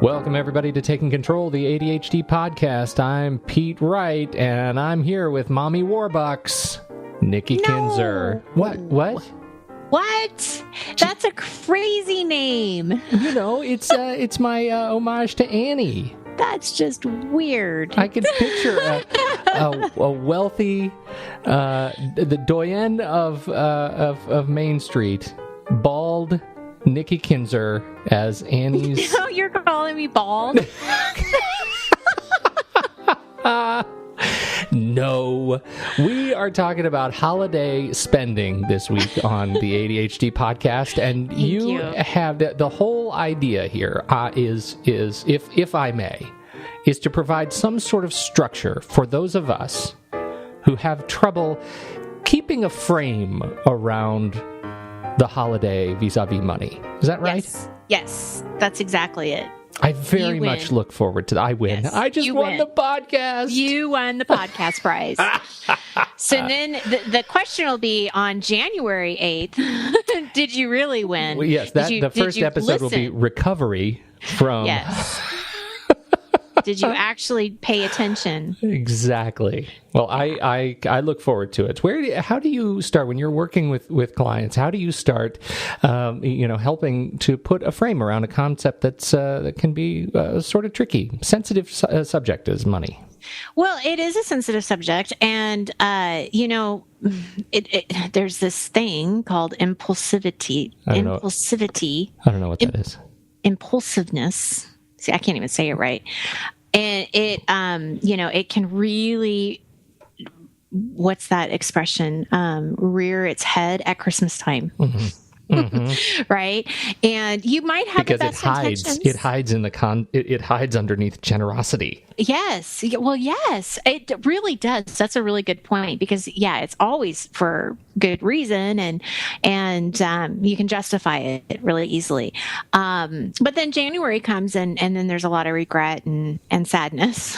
Welcome, everybody, to Taking Control, the ADHD podcast. I'm Pete Wright, and I'm here with Mommy Warbucks, Nikki Kinzer. What? What? That's a crazy name. You know, it's my homage to Annie. That's just weird. I could picture a wealthy, the doyenne of Main Street, bald Nikki Kinzer as Annie's... No, you're calling me bald? No. We are talking about holiday spending this week on the ADHD podcast, and you have the whole idea here is if I may, is to provide some sort of structure for those of us who have trouble keeping a frame around the holiday vis-a-vis money. Is that right? Yes, that's exactly it. I very much look forward to that. I win. Yes, I just won the podcast. You won the podcast prize. So then the question will be on January 8th, did you really win? Well, yes, the first episode will be recovery from... Yes. Did you actually pay attention? Exactly. Well, I look forward to it. How do you start when you're working with clients? How do you start, helping to put a frame around a concept that can be sort of tricky, sensitive subject as money? Well, it is a sensitive subject, and there's this thing called impulsivity. I don't know what that is. Impulsiveness. See, I can't even say it right. And it can really, what's that expression? Rear its head at Christmas time. Mm-hmm. Mm-hmm. Right? And you might have because the best intentions. It hides in it hides underneath generosity. Yes. Well, yes, it really does. That's a really good point because it's always for good reason and you can justify it really easily. But then January comes and then there's a lot of regret and sadness,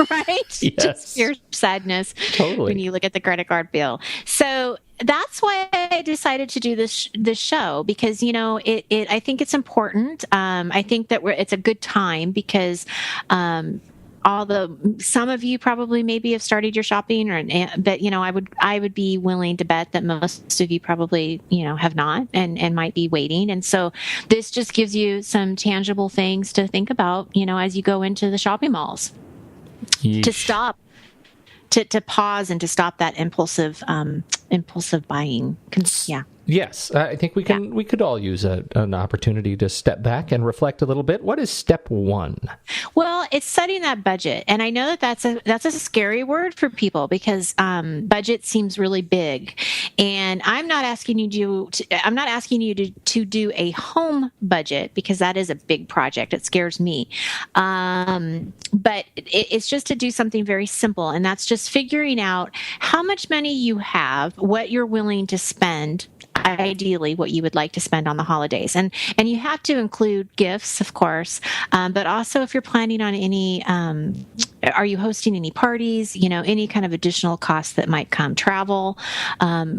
right? Yes. Just pure sadness. Totally. When you look at the credit card bill. So that's why I decided to do this show because, I think it's important. I think that it's a good time because, some of you probably maybe have started your shopping but I would be willing to bet that most of you probably, have not and might be waiting. And so this just gives you some tangible things to think about, as you go into the shopping malls. Yeesh. To stop. To pause and to stop that impulsive buying. Yeah. Yes, I think we could all use an opportunity to step back and reflect a little bit. What is step one? Well, it's setting that budget, and I know that's a scary word for people because budget seems really big. And I'm not asking you to do a home budget because that is a big project. It scares me. But it's just to do something very simple, and that's just figuring out how much money you have, what you're willing to spend. Ideally what you would like to spend on the holidays. And you have to include gifts, of course, but also if you're planning on any, are you hosting any parties, any kind of additional costs that might come. Travel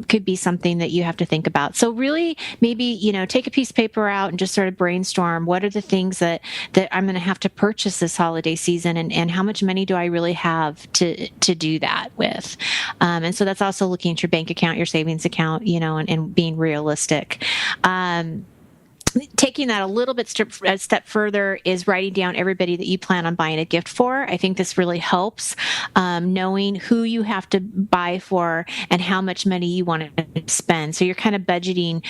could be something that you have to think about. So really maybe, take a piece of paper out and just sort of brainstorm what are the things that I'm going to have to purchase this holiday season and how much money do I really have to do that with. And so that's also looking at your bank account, your savings account, and being realistic. Taking that a little bit a step further is writing down everybody that you plan on buying a gift for. I think this really helps, knowing who you have to buy for and how much money you want to spend. So you're kind of budgeting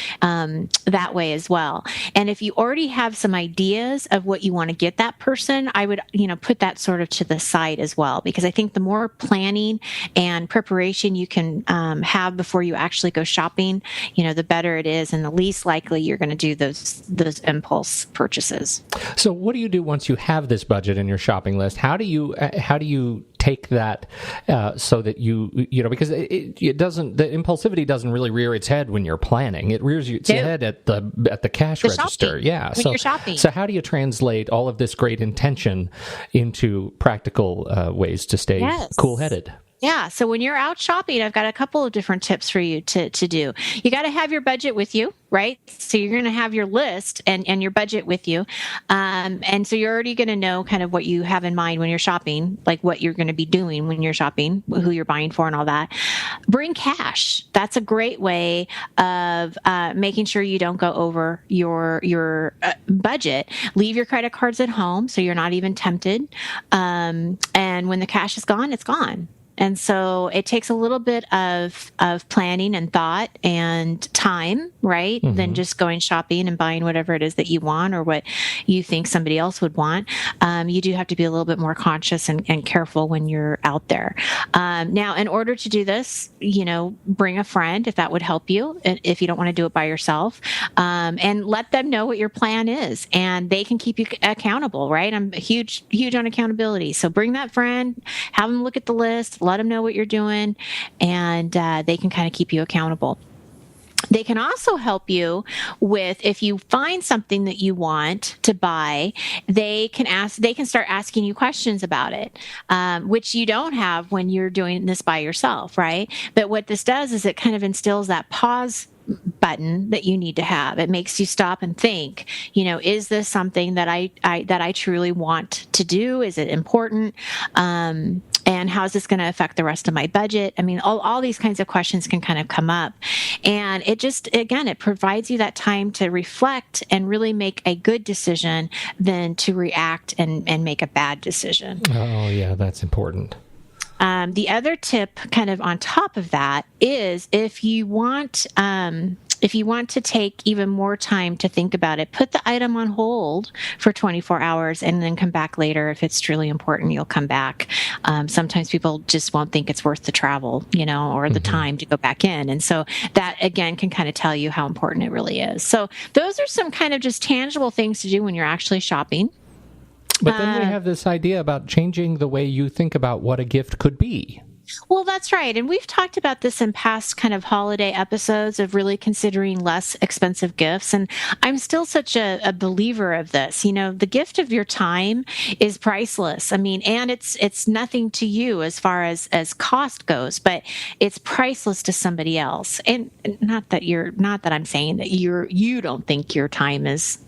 that way as well. And if you already have some ideas of what you want to get that person, I would, put that sort of to the side as well, because I think the more planning and preparation you can have before you actually go shopping, the better it is, and the least likely you're going to do those impulse purchases. So what do you do once you have this budget in your shopping list? How do you take that so that because it doesn't, the impulsivity doesn't really rear its head when you're planning. It rears its head at the cash register. Yeah. When you're shopping. So how do you translate all of this great intention into practical ways to stay cool-headed? Yeah. So when you're out shopping, I've got a couple of different tips for you to do. You got to have your budget with you, right? So you're going to have your list and your budget with you. And so you're already going to know kind of what you have in mind when you're shopping, like what you're going to be doing when you're shopping, who you're buying for and all that. Bring cash. That's a great way of making sure you don't go over your budget. Leave your credit cards at home so you're not even tempted. And when the cash is gone, it's gone. And so it takes a little bit of planning and thought and time, right? Mm-hmm. Than just going shopping and buying whatever it is that you want or what you think somebody else would want. You do have to be a little bit more conscious and careful when you're out there. Now, in order to do this, bring a friend if that would help you, if you don't want to do it by yourself, and let them know what your plan is, and they can keep you accountable, right? I'm huge on accountability. So bring that friend, have them look at the list, let them know what you're doing, and they can kind of keep you accountable. They can also help you with, if you find something that you want to buy, they can start asking you questions about it, which you don't have when you're doing this by yourself, right? But what this does is it kind of instills that pause button that you need to have. It makes you stop and think, is this something that I truly want to do? Is it important? And how is this going to affect the rest of my budget? I mean, all these kinds of questions can kind of come up. And it just, again, it provides you that time to reflect and really make a good decision than to react and make a bad decision. Oh, yeah, that's important. The other tip kind of on top of that is if you want to take even more time to think about it, put the item on hold for 24 hours and then come back later. If it's truly important, you'll come back. Sometimes people just won't think it's worth the travel, or the time to go back in. And so that, again, can kind of tell you how important it really is. So those are some kind of just tangible things to do when you're actually shopping. But then we have this idea about changing the way you think about what a gift could be. Well, that's right. And we've talked about this in past kind of holiday episodes of really considering less expensive gifts. And I'm still such a believer of this. The gift of your time is priceless. I mean, and it's nothing to you as far as cost goes, but it's priceless to somebody else. And not that I'm saying that you don't think your time is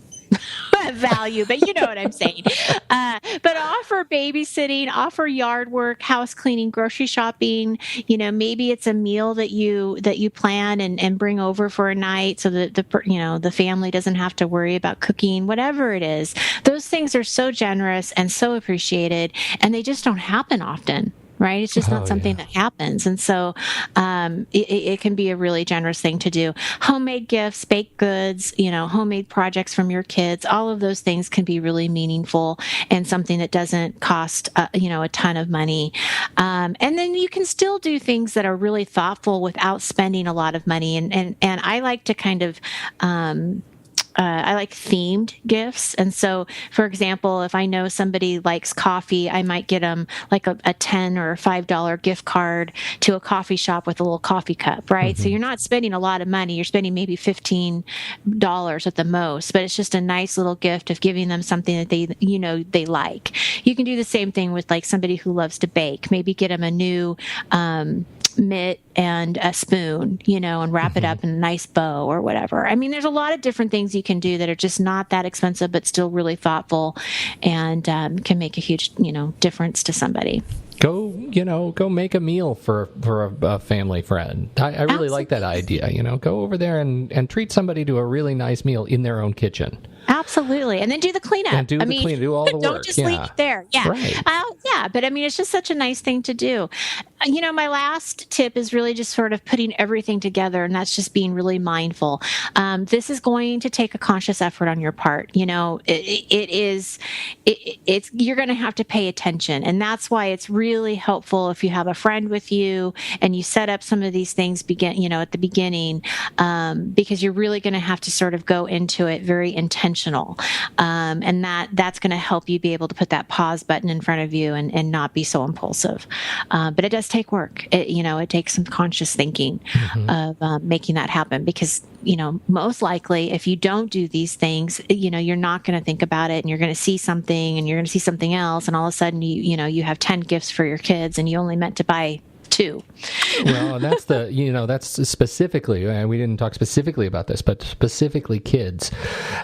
value, but you know what I'm saying. But offer babysitting, offer yard work, house cleaning, grocery shopping. Maybe it's a meal that you plan and bring over for a night, so that the family doesn't have to worry about cooking. Whatever it is, those things are so generous and so appreciated, and they just don't happen often. Right? It's just not something that happens. And so it can be a really generous thing to do. Homemade gifts, baked goods, homemade projects from your kids, all of those things can be really meaningful and something that doesn't cost, a ton of money. And then you can still do things that are really thoughtful without spending a lot of money. And I like to kind of, I like themed gifts. And so, for example, if I know somebody likes coffee, I might get them like a $10 or $5 gift card to a coffee shop with a little coffee cup, right? Mm-hmm. So you're not spending a lot of money. You're spending maybe $15 at the most, but it's just a nice little gift of giving them something that they like. You can do the same thing with like somebody who loves to bake. Maybe get them a new mitt and a spoon, and wrap it up in a nice bow or whatever. I mean, there's a lot of different things you can do that are just not that expensive, but still really thoughtful and can make a huge, difference to somebody. Go make a meal for a family friend. I really like that idea. Go over there and treat somebody to a really nice meal in their own kitchen. Absolutely. And then do the cleanup. And do all the work. Don't just leave it there. Yeah. Right. But I mean, it's just such a nice thing to do. My last tip is really just sort of putting everything together, and that's just being really mindful. This is going to take a conscious effort on your part. You're going to have to pay attention. And that's why it's really helpful if you have a friend with you and you set up some of these things at the beginning, because you're really going to have to sort of go into it very intentional. And that's going to help you be able to put that pause button in front of you and not be so impulsive. But it does take work. It takes some conscious thinking of making that happen, because most likely if you don't do these things, you're not going to think about it, and you're going to see something and you're going to see something else, and all of a sudden you have 10 gifts for your kids and you only meant to buy 2. Well, that's that's specifically, we didn't talk specifically about this, but specifically kids.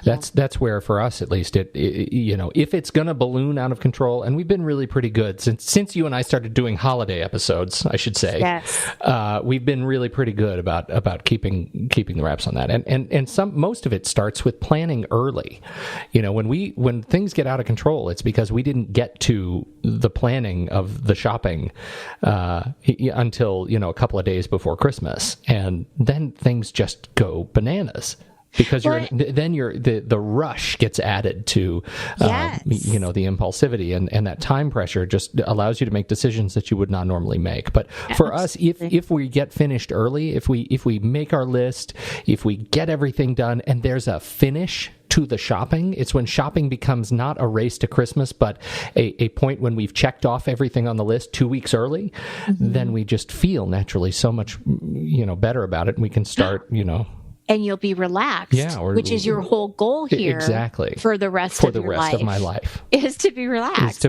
That's where, for us at least, it if it's going to balloon out of control, and we've been really pretty good since you and I started doing holiday episodes, I should say. Yes. We've been really pretty good about keeping the wraps on that, and most of it starts with planning early. When things get out of control, it's because we didn't get to the planning of the shopping until a couple of days before Christmas, and then things just go bananas because the rush gets added to the impulsivity, and that time pressure just allows you to make decisions that you would not normally make. But for us, if we get finished early, if we make our list, if we get everything done, and there's a finish to the shopping, it's when shopping becomes not a race to Christmas, but a point when we've checked off everything on the list 2 weeks early, then we just feel naturally so much, better about it, and we can start, and you'll be relaxed, which is your whole goal here. Exactly. For the rest of my life. Is to be relaxed.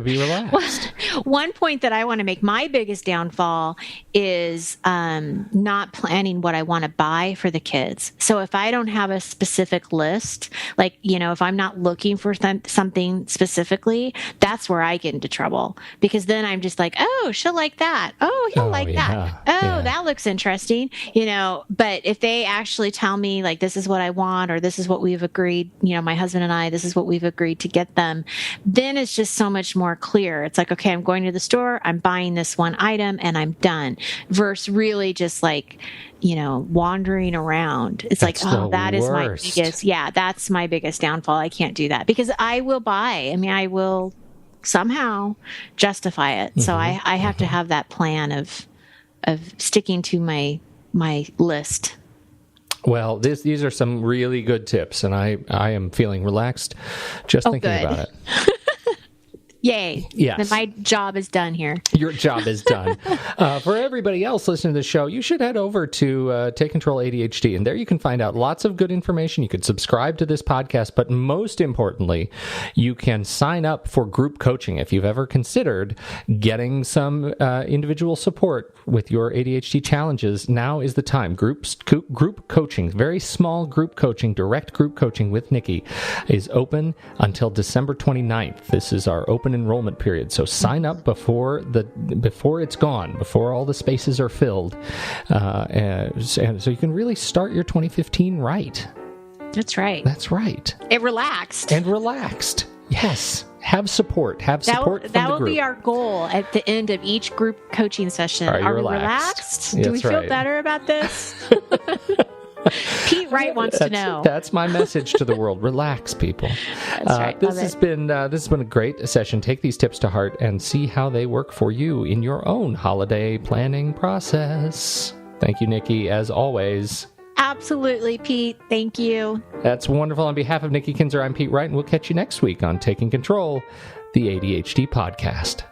One point that I want to make, my biggest downfall is not planning what I want to buy for the kids. So if I don't have a specific list, like, if I'm not looking for something specifically, that's where I get into trouble. Because then I'm just like, oh, she'll like that. Oh, he'll like that. Oh, that looks interesting. But if they actually tell me, like, this is what I want, or this is what we've agreed, my husband and I, this is what we've agreed to get them, then it's just so much more clear. It's like, okay, I'm going to the store, I'm buying this one item, and I'm done. Versus really just like, wandering around. It's that's like, that is my biggest, that's my biggest downfall. I can't do that because I will buy. I will somehow justify it. So I have to have that plan of sticking to my list. Well, these are some really good tips, and I am feeling relaxed just thinking about it. Yay. Yes. Then my job is done here. Your job is done. For everybody else listening to the show, you should head over to Take Control ADHD, and there you can find out lots of good information. You could subscribe to this podcast, but most importantly, you can sign up for group coaching. If you've ever considered getting some individual support with your ADHD challenges, now is the time. Group coaching, very small group coaching, direct group coaching with Nikki is open until December 29th. This is our open enrollment period, so sign up before it's gone, before all the spaces are filled, and so you can really start your 2015 right. That's right. Relaxed. Yes. Have support. From the group. That will be our goal at the end of each group coaching session. Are we relaxed? Do we feel better about this? Pete Wright wants to know. That's my message to the world. Relax, people. That's right. This has been a great session. Take these tips to heart and see how they work for you in your own holiday planning process. Thank you, Nikki, as always. Absolutely, Pete. Thank you. That's wonderful. On behalf of Nikki Kinzer, I'm Pete Wright, and we'll catch you next week on Taking Control, the ADHD podcast.